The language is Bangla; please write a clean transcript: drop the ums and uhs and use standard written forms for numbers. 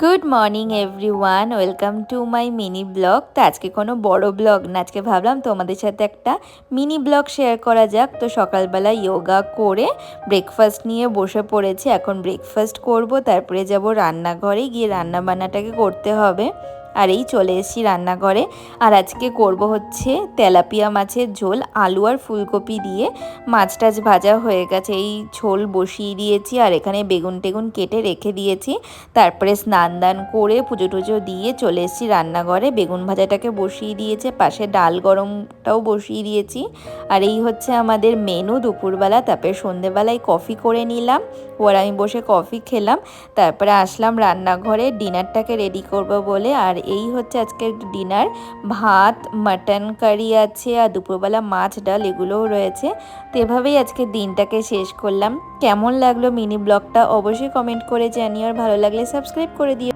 Good morning everyone, welcome to my mini blog. তো আজকে কোনো বড় ব্লগ না, আজকে ভাবলাম তোমাদের সাথে একটা মিনি ব্লগ শেয়ার করা যাক। তো সকালবেলা যোগা করে ব্রেকফাস্ট নিয়ে বসে পড়েছি। এখন ব্রেকফাস্ট করব, তারপরে যাব রান্নাঘরে, গিয়ে রান্না বান্নাটাকে করতে হবে। আর এই চলে এসেছি রান্নাঘরে। আর আজকে করব হচ্ছে তেলাপিয়া মাছের ঝোল, আলু আর ফুলকপি দিয়ে। মাছ টাছ ভাজা হয়ে গেছে, এই ঝোল বসিয়ে দিয়েছি। আর এখানে বেগুন টেগুন কেটে রেখে দিয়েছি। তারপরে স্নান দান করে পুজো টুজো দিয়ে চলে এসেছি রান্নাঘরে। বেগুন ভাজাটাকে বসিয়ে দিয়েছে, পাশে ডাল গরমটাও বসিয়ে দিয়েছি। আর এই হচ্ছে আমাদের মেনু দুপুরবেলা। তারপরে সন্ধেবেলায় কফি করে নিলাম, ওর আমি বসে কফি খেলাম। তারপরে আসলাম রান্নাঘরে ডিনারটাকে রেডি করব বলে। আর এই হচ্ছে আজকের ডিনার, ভাত, মাটন কারি আছে, আর দুপুরবেলা মাছ ডাল এগুলোও রয়েছে। তো এভাবেই আজকে দিনটাকে শেষ করলাম। কেমন লাগলো মিনি ব্লগটা অবশ্যই কমেন্ট করে জানিও, আর ভালো লাগলে সাবস্ক্রাইব করে দিও।